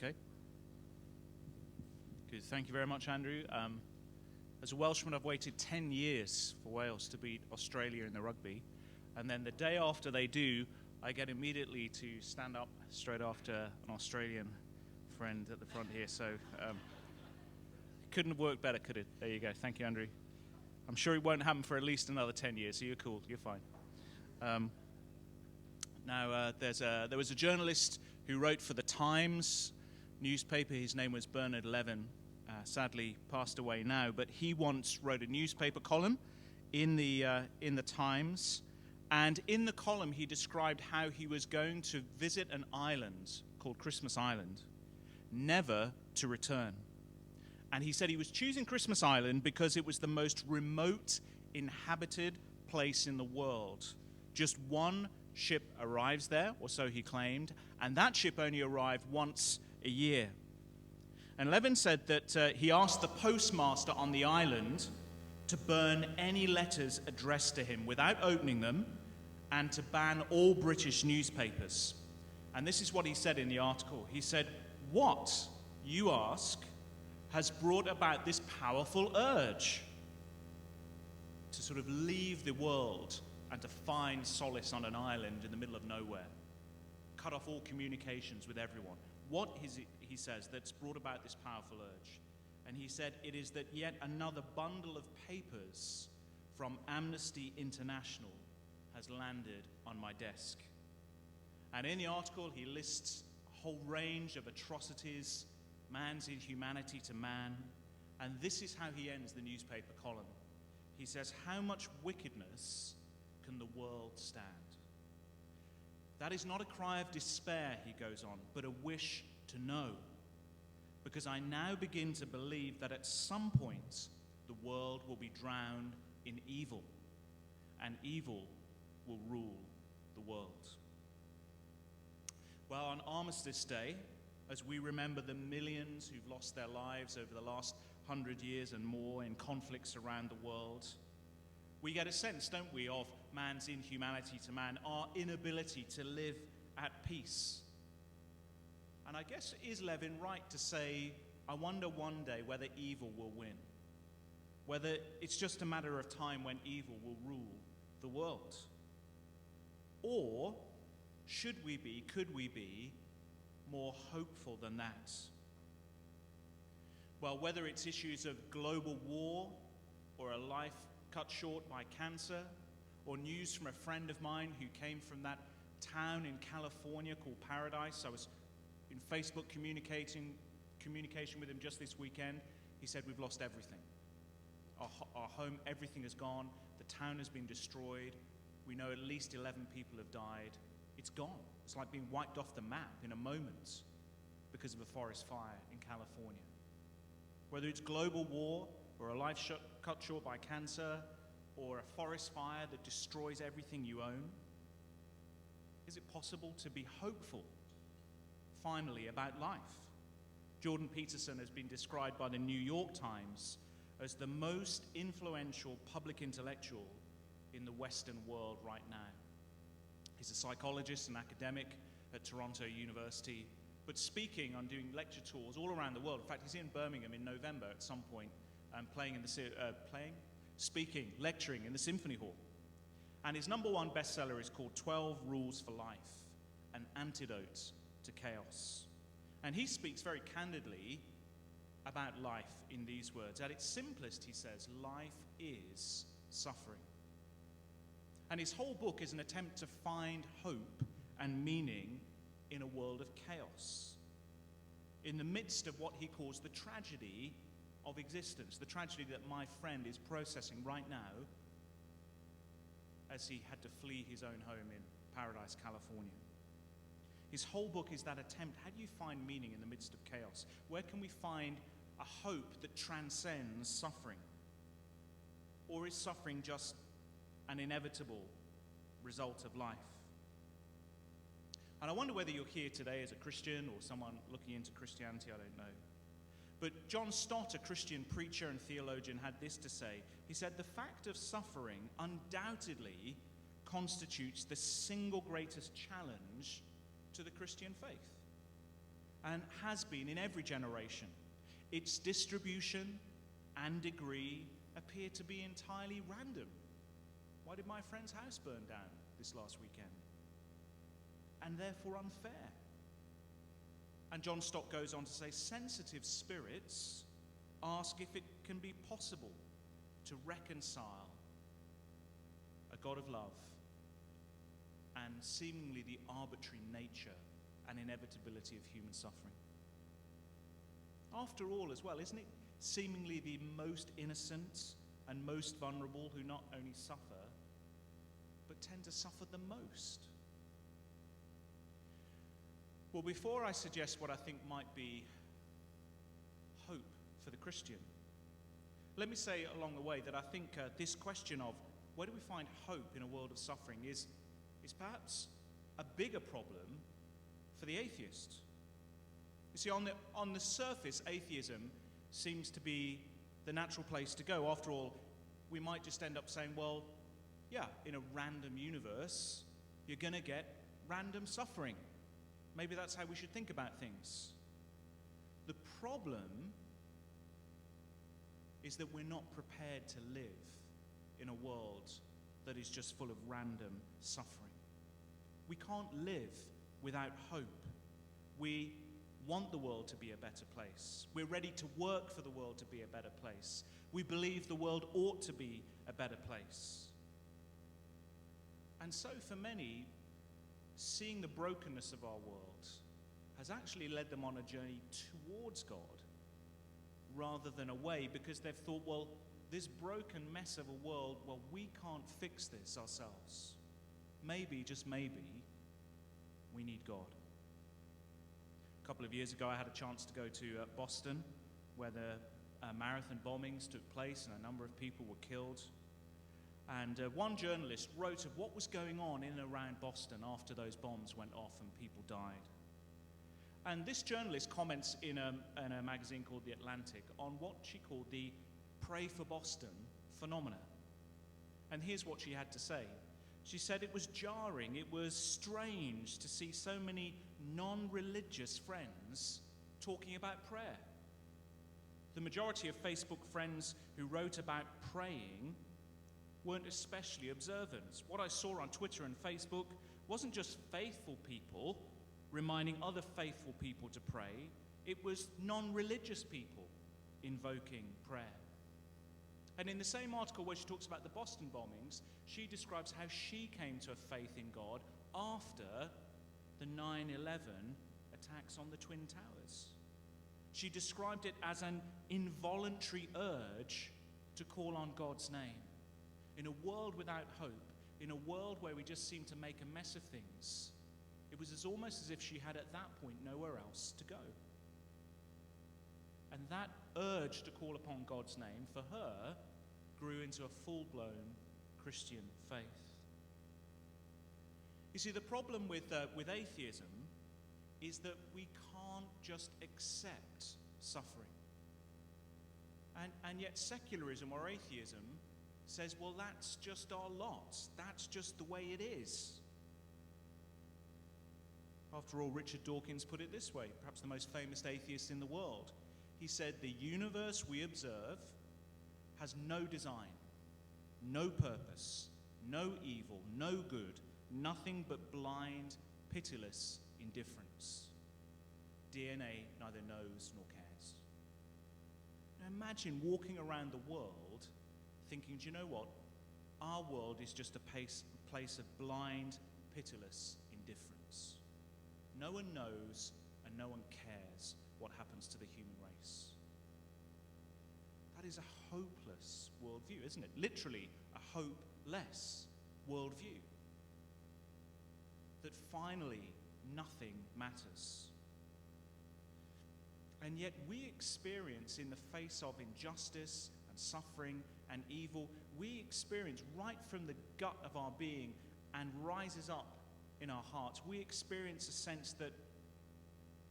Okay. Good. Thank you very much, Andrew. As a Welshman, I've waited 10 years for Wales to beat Australia in the rugby. And then the day after they do, I get immediately to stand up straight after an Australian friend at the front here. So couldn't have worked better, could it? There you go. Thank you, Andrew. I'm sure it won't happen for at least another 10 years, so you're cool. You're fine. There was a journalist who wrote for the Times newspaper. His name was Bernard Levin. Sadly passed away now, but he once wrote a newspaper column in the Times, and in the column he described how he was going to visit an island called Christmas Island, never to return. And he said he was choosing Christmas Island because it was the most remote inhabited place in the world. Just one ship arrives there, or so he claimed, and that ship only arrived once a year. And Levin said that he asked the postmaster on the island to burn any letters addressed to him without opening them, and to ban all British newspapers. And this is what he said in the article. He said, "What, you ask, has brought about this powerful urge to sort of leave the world and to find solace on an island in the middle of nowhere, cut off all communications with everyone? What is it," he says, "that's brought about this powerful urge?" And he said, "It is that yet another bundle of papers from Amnesty International has landed on my desk." And in the article, he lists a whole range of atrocities, man's inhumanity to man. And this is how he ends the newspaper column. He says, "How much wickedness can the world stand?" That is not a cry of despair, he goes on, but a wish to know. Because I now begin to believe that at some point the world will be drowned in evil, and evil will rule the world. Well, on Armistice Day, as we remember the millions who've lost their lives over the last 100 years and more in conflicts around the world, we get a sense, don't we, of man's inhumanity to man, our inability to live at peace. And I guess, is Levin right to say, I wonder one day whether evil will win? Whether it's just a matter of time when evil will rule the world? Or could we be more hopeful than that? Well, whether it's issues of global war, or a life cut short by cancer, or news from a friend of mine who came from that town in California called Paradise. I was in Facebook communication with him just this weekend. He said, "We've lost everything. Our home, everything is gone. The town has been destroyed. We know at least 11 people have died. It's gone. It's like being wiped off the map in a moment because of a forest fire in California." Whether it's global war, or a life cut short by cancer, or a forest fire that destroys everything you own, is it possible to be hopeful, finally, about life? Jordan Peterson has been described by the New York Times as the most influential public intellectual in the Western world right now. He's a psychologist and academic at Toronto University, but speaking and doing lecture tours all around the world. In fact, he's in Birmingham in November at some point, lecturing in the Symphony Hall. And his number one bestseller is called 12 Rules for Life, an Antidote to Chaos. And he speaks very candidly about life in these words. At its simplest, he says, life is suffering. And his whole book is an attempt to find hope and meaning in a world of chaos, in the midst of what he calls the tragedy of existence, the tragedy that my friend is processing right now as he had to flee his own home in Paradise, California. His whole book is that attempt. How do you find meaning in the midst of chaos? Where can we find a hope that transcends suffering? Or is suffering just an inevitable result of life? And I wonder whether you're here today as a Christian or someone looking into Christianity, I don't know. But John Stott, a Christian preacher and theologian, had this to say. He said, "The fact of suffering undoubtedly constitutes the single greatest challenge to the Christian faith." and has been in every generation. Its distribution and degree appear to be entirely random. Why did my friend's house burn down this last weekend? And therefore unfair. And John Stott goes on to say, sensitive spirits ask if it can be possible to reconcile a God of love and seemingly the arbitrary nature and inevitability of human suffering. After all, as well, isn't it seemingly the most innocent and most vulnerable who not only suffer, but tend to suffer the most? Well, before I suggest what I think might be hope for the Christian, let me say along the way that I think this question of where do we find hope in a world of suffering is perhaps a bigger problem for the atheist. You see, on the surface, atheism seems to be the natural place to go. After all, we might just end up saying, well, yeah, in a random universe, you're going to get random suffering. Maybe that's how we should think about things. The problem is that we're not prepared to live in a world that is just full of random suffering. We can't live without hope. We want the world to be a better place. We're ready to work for the world to be a better place. We believe the world ought to be a better place. And so for many, seeing the brokenness of our world has actually led them on a journey towards God rather than away, because they've thought, well, this broken mess of a world, well, we can't fix this ourselves. Maybe, just maybe, we need God. A couple of years ago, I had a chance to go to Boston, where the marathon bombings took place and a number of people were killed. And one journalist wrote of what was going on in and around Boston after those bombs went off and people died. And this journalist comments in a magazine called The Atlantic on what she called the Pray for Boston phenomena. And here's what she had to say. She said it was jarring, it was strange to see so many non-religious friends talking about prayer. The majority of Facebook friends who wrote about praying weren't especially observant. What I saw on Twitter and Facebook wasn't just faithful people reminding other faithful people to pray, it was non-religious people invoking prayer. And in the same article where she talks about the Boston bombings, she describes how she came to a faith in God after the 9/11 attacks on the Twin Towers. She described it as an involuntary urge to call on God's name. In a world without hope, in a world where we just seem to make a mess of things, it was almost as if she had at that point nowhere else to go. And that urge to call upon God's name, for her, grew into a full-blown Christian faith. You see, the problem with atheism is that we can't just accept suffering. And yet secularism or atheism says, well, that's just our lot. That's just the way it is. After all, Richard Dawkins put it this way, perhaps the most famous atheist in the world. He said, the universe we observe has no design, no purpose, no evil, no good, nothing but blind, pitiless indifference. DNA neither knows nor cares. Now imagine walking around the world thinking, do you know what? Our world is just a place of blind, pitiless indifference. No one knows and no one cares what happens to the human race. That is a hopeless worldview, isn't it? Literally, a hopeless worldview. That finally, nothing matters. And yet we experience, in the face of injustice and suffering and evil, we experience right from the gut of our being and rises up in our hearts, we experience a sense that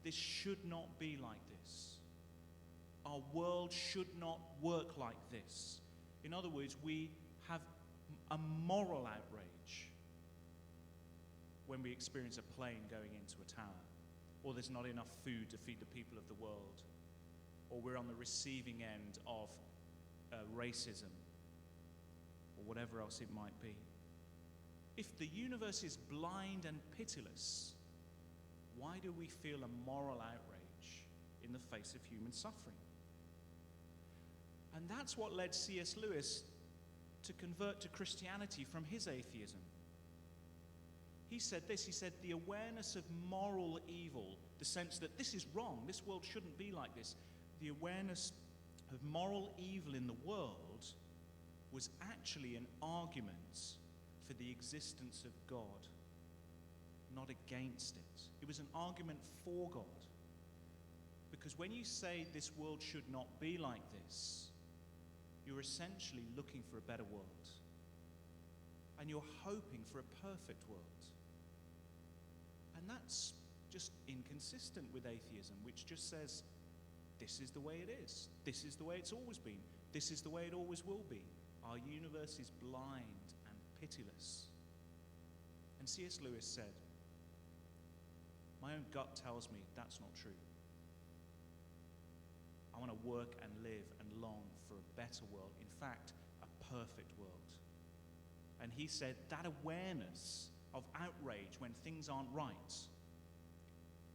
this should not be like this. Our world should not work like this. In other words, we have a moral outrage when we experience a plane going into a tower. or there's not enough food to feed the people of the world, or we're on the receiving end of racism, or whatever else it might be. If the universe is blind and pitiless, why do we feel a moral outrage in the face of human suffering? And that's what led C.S. Lewis to convert to Christianity from his atheism. He said this, he said, the awareness of moral evil, the sense that this is wrong, this world shouldn't be like this, the awareness of moral evil in the world was actually an argument for the existence of God, not against it. It was an argument for God. Because when you say this world should not be like this, you're essentially looking for a better world. And you're hoping for a perfect world. And that's just inconsistent with atheism, which just says, this is the way it is. This is the way it's always been. This is the way it always will be. Our universe is blind and pitiless. And C.S. Lewis said, my own gut tells me that's not true. I want to work and live and long for a better world. In fact, a perfect world. And he said that awareness of outrage when things aren't right,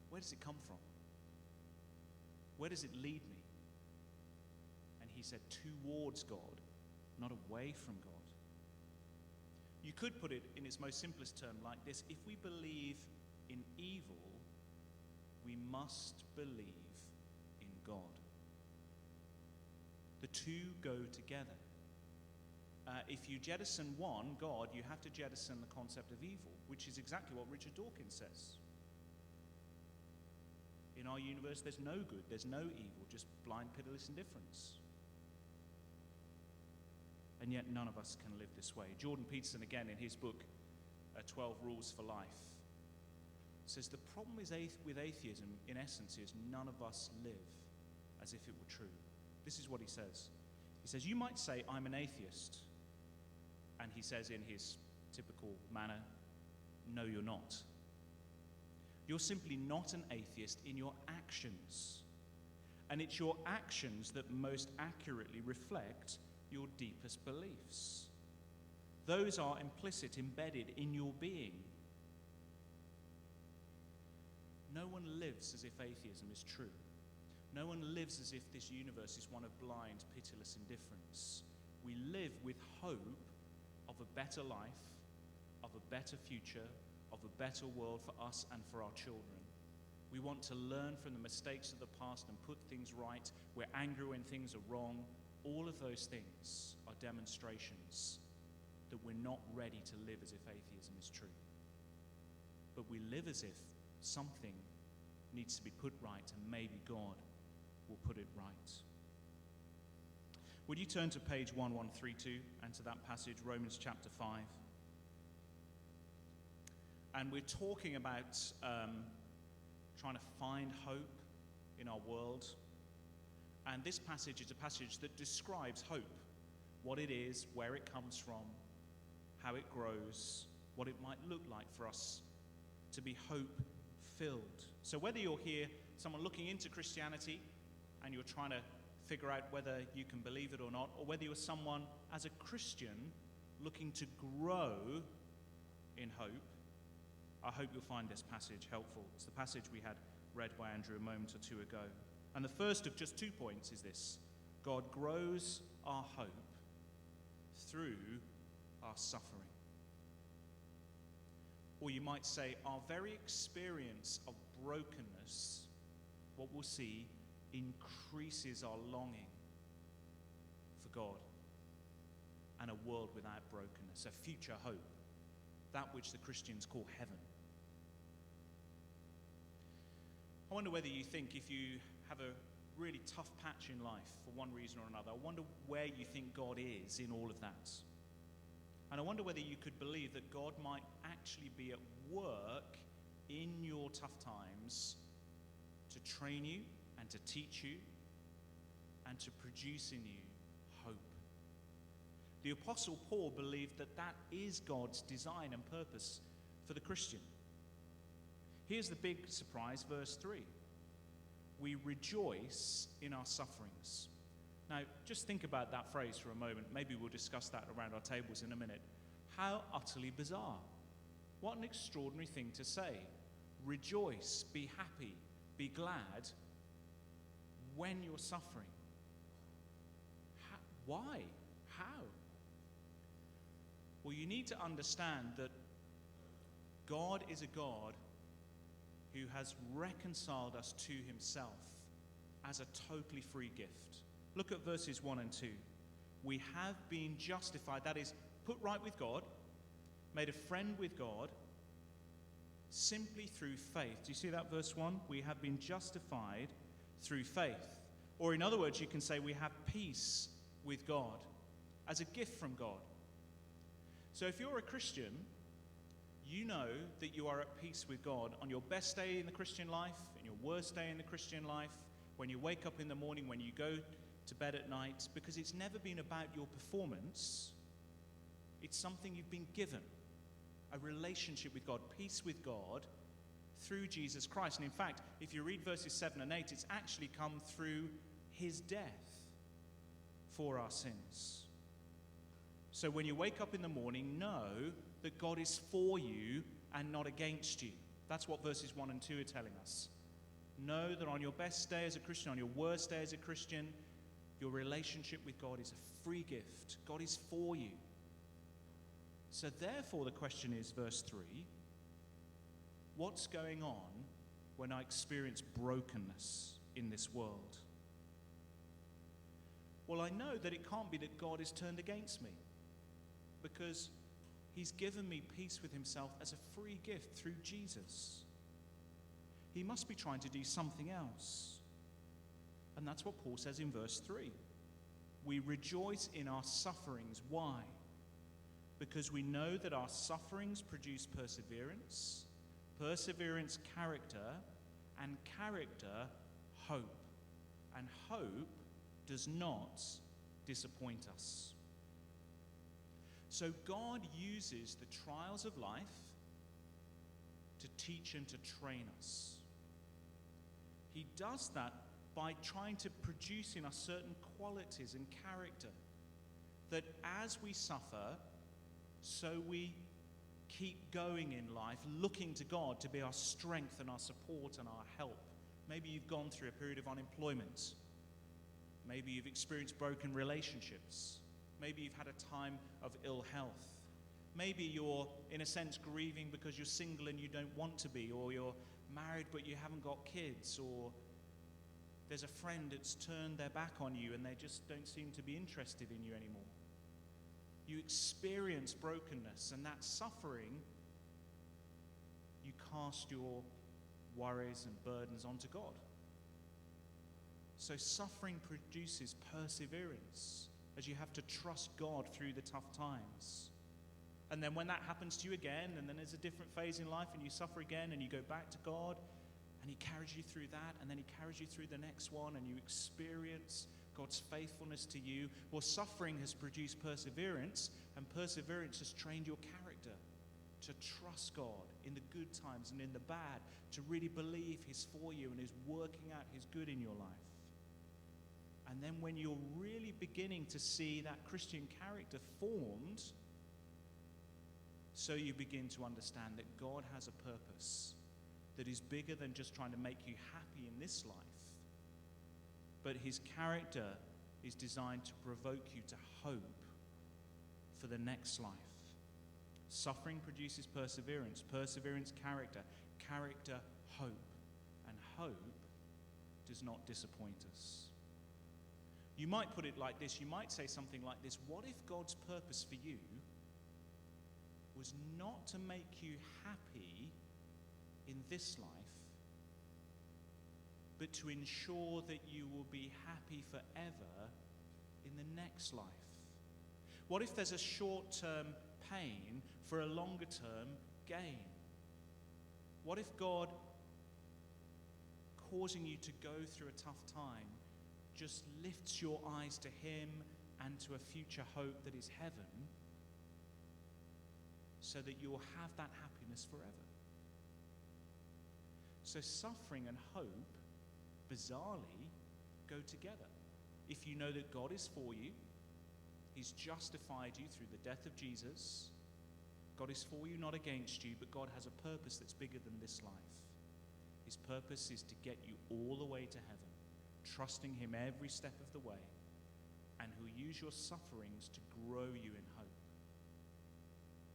where does it come from? Where does it lead me? And he said, towards God, not away from God. You could put it in its most simplest term like this: if we believe in evil, we must believe in God. The two go together. If you jettison one, God, you have to jettison the concept of evil, which is exactly what Richard Dawkins says. In our universe, there's no good, there's no evil, just blind, pitiless indifference. And yet none of us can live this way. Jordan Peterson, again, in his book, 12 Rules for Life, says the problem with atheism, in essence, is none of us live as if it were true. This is what he says. He says, you might say, I'm an atheist. And he says in his typical manner, no, you're not. You're simply not an atheist in your actions. And it's your actions that most accurately reflect your deepest beliefs. Those are implicit, embedded in your being. No one lives as if atheism is true. No one lives as if this universe is one of blind, pitiless indifference. We live with hope of a better life, of a better future, of a better world for us and for our children. We want to learn from the mistakes of the past and put things right. We're angry when things are wrong. All of those things are demonstrations that we're not ready to live as if atheism is true. But we live as if something needs to be put right, and maybe God will put it right. Would you turn to page 1132 and to that passage, Romans chapter 5? And we're talking about trying to find hope in our world. And this passage is a passage that describes hope, what it is, where it comes from, how it grows, what it might look like for us to be hope-filled. So whether you're here, someone looking into Christianity, and you're trying to figure out whether you can believe it or not, or whether you're someone as a Christian looking to grow in hope, I hope you'll find this passage helpful. It's the passage we had read by Andrew a moment or two ago. And the first of just 2 points is this: God grows our hope through our suffering. Or you might say, our very experience of brokenness, what we'll see, increases our longing for God and a world without brokenness, a future hope, that which the Christians call heaven. I wonder whether you think, if you have a really tough patch in life for one reason or another, I wonder where you think God is in all of that. And I wonder whether you could believe that God might actually be at work in your tough times to train you and to teach you and to produce in you hope. The Apostle Paul believed that that is God's design and purpose for the Christian. Here's the big surprise, verse 3. We rejoice in our sufferings. Now, just think about that phrase for a moment. Maybe we'll discuss that around our tables in a minute. How utterly bizarre. What an extraordinary thing to say. Rejoice, be happy, be glad when you're suffering. Why? How? Well, you need to understand that God is a God who has reconciled us to himself as a totally free gift. Look at verses 1 and 2. We have been justified, that is, put right with God, made a friend with God, simply through faith. Do you see that, verse 1? We have been justified through faith. Or in other words, you can say we have peace with God as a gift from God. So if you're a Christian, you know that you are at peace with God on your best day in the Christian life, in your worst day in the Christian life, when you wake up in the morning, when you go to bed at night, because it's never been about your performance. It's something you've been given, a relationship with God, peace with God through Jesus Christ. And in fact, if you read verses 7 and 8, it's actually come through his death for our sins. So when you wake up in the morning, know that God is for you and not against you. That's what verses 1 and 2 are telling us. Know that on your best day as a Christian, on your worst day as a Christian, your relationship with God is a free gift. God is for you. So therefore the question is, verse 3, what's going on when I experience brokenness in this world? Well, I know that it can't be that God is turned against me, because he's given me peace with himself as a free gift through Jesus. He must be trying to do something else. And that's what Paul says in verse 3. We rejoice in our sufferings. Why? Because we know that our sufferings produce perseverance, perseverance, character, and character, hope. And hope does not disappoint us. So God uses the trials of life to teach and to train us. He does that by trying to produce in us certain qualities and character that as we suffer, so we keep going in life, looking to God to be our strength and our support and our help. Maybe you've gone through a period of unemployment. Maybe you've experienced broken relationships. Maybe you've had a time of ill health. Maybe you're, in a sense, grieving because you're single and you don't want to be, or you're married but you haven't got kids, or there's a friend that's turned their back on you and they just don't seem to be interested in you anymore. You experience brokenness, and that suffering, you cast your worries and burdens onto God. So suffering produces perseverance, as you have to trust God through the tough times. And then when that happens to you again, and then there's a different phase in life and you suffer again and you go back to God and he carries you through that, and then he carries you through the next one and you experience God's faithfulness to you. Well, suffering has produced perseverance, and perseverance has trained your character to trust God in the good times and in the bad, to really believe he's for you and is working out his good in your life. And then when you're really beginning to see that Christian character formed, so you begin to understand that God has a purpose that is bigger than just trying to make you happy in this life. But his character is designed to provoke you to hope for the next life. Suffering produces perseverance, perseverance, character, character, hope. And hope does not disappoint us. You might put it like this. You might say something like this. What if God's purpose for you was not to make you happy in this life, but to ensure that you will be happy forever in the next life? What if there's a short-term pain for a longer-term gain? What if God, causing you to go through a tough time, just lifts your eyes to him and to a future hope that is heaven, so that you'll have that happiness forever? So suffering and hope, bizarrely, go together. If you know that God is for you, he's justified you through the death of Jesus. God is for you, not against you, but God has a purpose that's bigger than this life. His purpose is to get you all the way to heaven, trusting him every step of the way, and who'll use your sufferings to grow you in hope.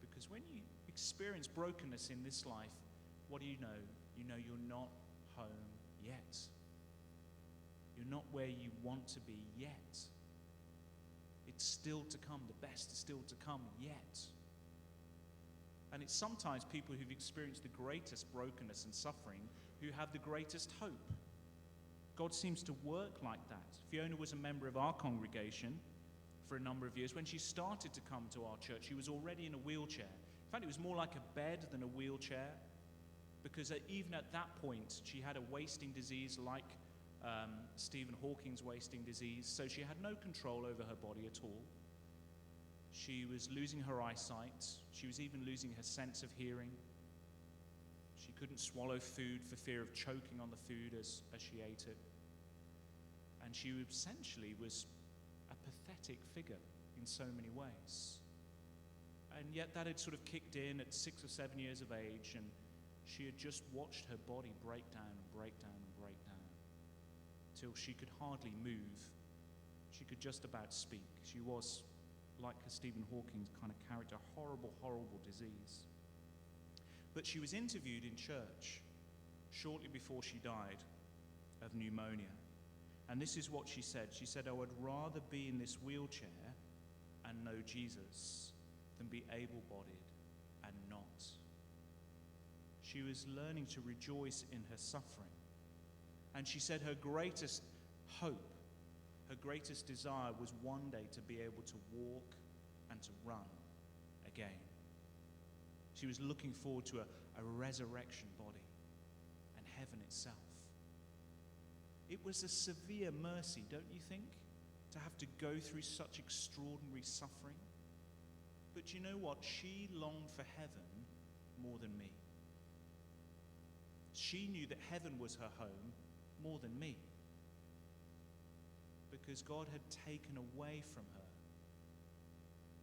Because when you experience brokenness in this life, what do you know? You know you're not home yet. You're not where you want to be yet. It's still to come. The best is still to come yet. And it's sometimes people who've experienced the greatest brokenness and suffering who have the greatest hope. God seems to work like that. Fiona was a member of our congregation for a number of years. When she started to come to our church, she was already in a wheelchair. In fact, it was more like a bed than a wheelchair, because even at that point, she had a wasting disease like Stephen Hawking's wasting disease, so she had no control over her body at all. She was losing her eyesight. She was even losing her sense of hearing. She couldn't swallow food for fear of choking on the food as she ate it. And she essentially was a pathetic figure in so many ways. And yet that had sort of kicked in at 6 or 7 years of age, and she had just watched her body break down and break down and break down till she could hardly move. She could just about speak. She was like a Stephen Hawking's kind of character, horrible, horrible disease. But she was interviewed in church shortly before she died of pneumonia. And this is what she said. She said, "I would rather be in this wheelchair and know Jesus than be able-bodied and not." She was learning to rejoice in her suffering. And she said her greatest hope, her greatest desire was one day to be able to walk and to run again. She was looking forward to a resurrection body and heaven itself. It was a severe mercy, don't you think, to have to go through such extraordinary suffering? But you know what? She longed for heaven more than me. She knew that heaven was her home more than me, because God had taken away from her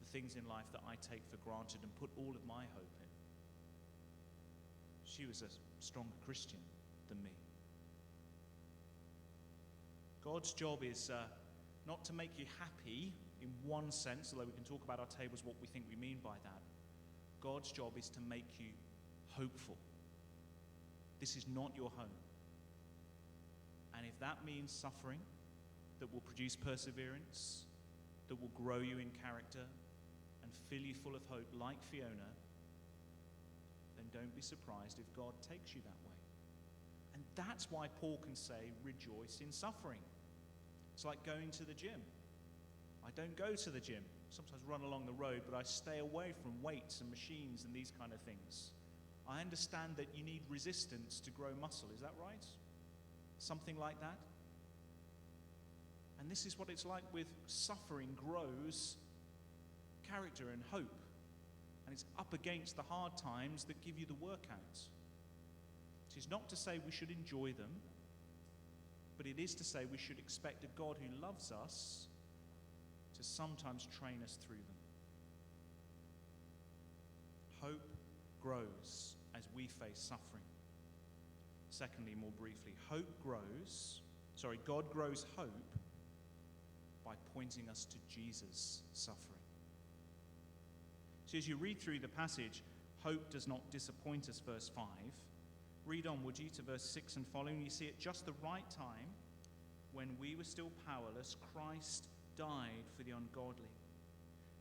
the things in life that I take for granted and put all of my hope in. She was a stronger Christian than me. God's job is not to make you happy in one sense, although we can talk about our tables what we think we mean by that. God's job is to make you hopeful. This is not your home. And if that means suffering that will produce perseverance, that will grow you in character and fill you full of hope like Fiona, then don't be surprised if God takes you that way. And that's why Paul can say, rejoice in suffering. It's like going to the gym. I don't go to the gym. Sometimes run along the road, but I stay away from weights and machines and these kind of things. I understand that you need resistance to grow muscle. Is that right? Something like that? And this is what it's like with suffering grows character and hope. And it's up against the hard times that give you the workout. It is not to say we should enjoy them, but it is to say we should expect a God who loves us to sometimes train us through them. Hope grows as we face suffering. Secondly, more briefly, God grows hope by pointing us to Jesus' suffering. So as you read through the passage, hope does not disappoint us, verse 5. Read on, would you, to verse 6 and following. You see, at just the right time, when we were still powerless, Christ died for the ungodly.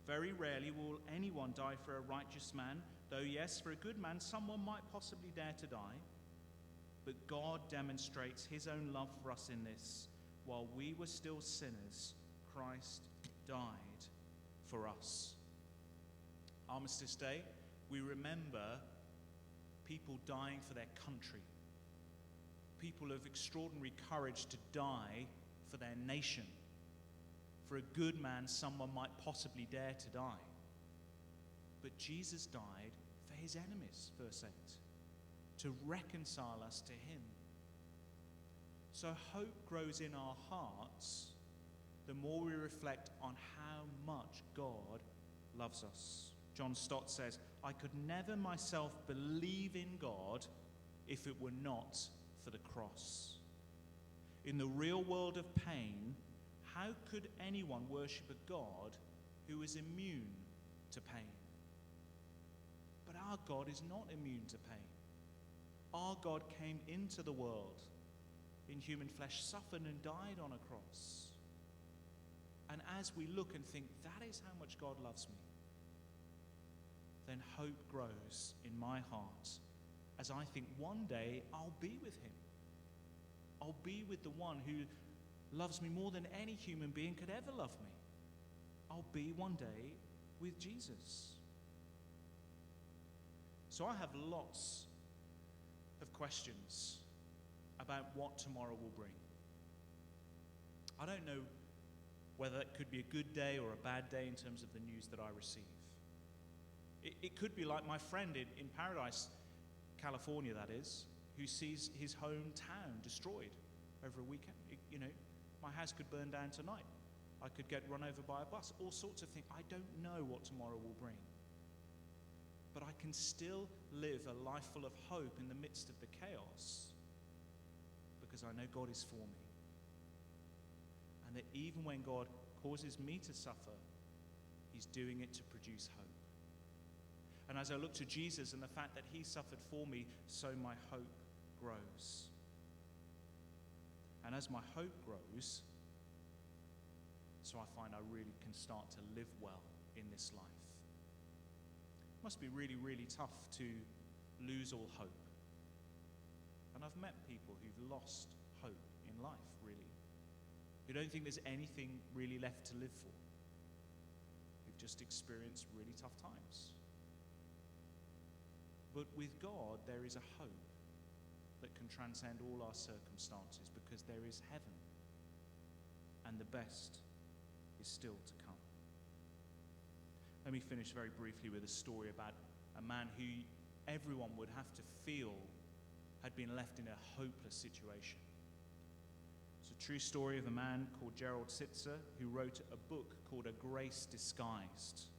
Very rarely will anyone die for a righteous man, though yes, for a good man, someone might possibly dare to die. But God demonstrates his own love for us in this: while we were still sinners, Christ died for us. Armistice Day, we remember people dying for their country. People of extraordinary courage to die for their nation. For a good man, someone might possibly dare to die. But Jesus died for his enemies, verse 8, to reconcile us to him. So hope grows in our hearts the more we reflect on how much God loves us. John Stott says, "I could never myself believe in God if it were not for the cross. In the real world of pain, how could anyone worship a God who is immune to pain?" But our God is not immune to pain. Our God came into the world in human flesh, suffered and died on a cross. And as we look and think, that is how much God loves me, then hope grows in my heart as I think one day I'll be with him. I'll be with the one who loves me more than any human being could ever love me. I'll be one day with Jesus. So I have lots of questions about what tomorrow will bring. I don't know whether it could be a good day or a bad day in terms of the news that I receive. It could be like my friend in Paradise, California, that is, who sees his hometown destroyed over a weekend. My house could burn down tonight. I could get run over by a bus. All sorts of things. I don't know what tomorrow will bring. But I can still live a life full of hope in the midst of the chaos because I know God is for me. And that even when God causes me to suffer, he's doing it to produce hope. And as I look to Jesus and the fact that he suffered for me, so my hope grows. And as my hope grows, so I find I really can start to live well in this life. It must be really, really tough to lose all hope. And I've met people who've lost hope in life, really, who don't think there's anything really left to live for, who've just experienced really tough times. But with God, there is a hope that can transcend all our circumstances because there is heaven, and the best is still to come. Let me finish very briefly with a story about a man who everyone would have to feel had been left in a hopeless situation. It's a true story of a man called Gerald Sitzer who wrote a book called A Grace Disguised.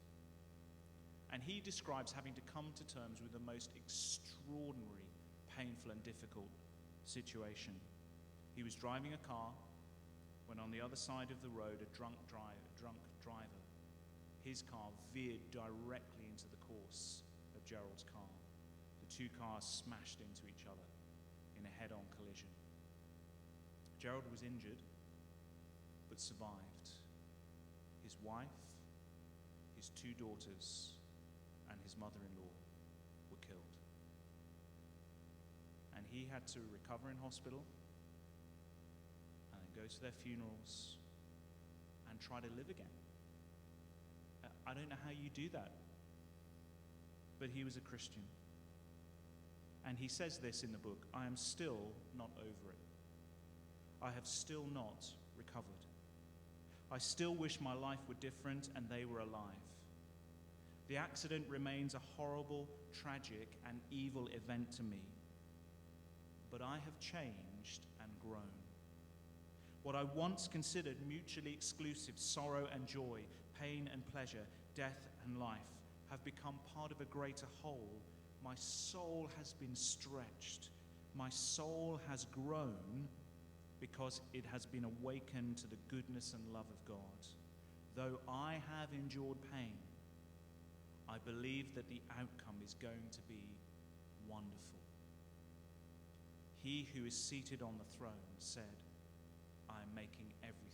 And he describes having to come to terms with the most extraordinary, painful and difficult situation. He was driving a car when on the other side of the road a drunk driver, his car veered directly into the course of Gerald's car. The two cars smashed into each other in a head-on collision. Gerald was injured but survived. His wife, his two daughters, and his mother-in-law were killed. And he had to recover in hospital and go to their funerals and try to live again. I don't know how you do that, but he was a Christian. And he says this in the book, "I am still not over it. I have still not recovered. I still wish my life were different and they were alive. The accident remains a horrible, tragic, and evil event to me. But I have changed and grown. What I once considered mutually exclusive sorrow and joy, pain and pleasure, death and life, have become part of a greater whole. My soul has been stretched. My soul has grown because it has been awakened to the goodness and love of God. Though I have endured pain, I believe that the outcome is going to be wonderful. He who is seated on the throne said, I am making everything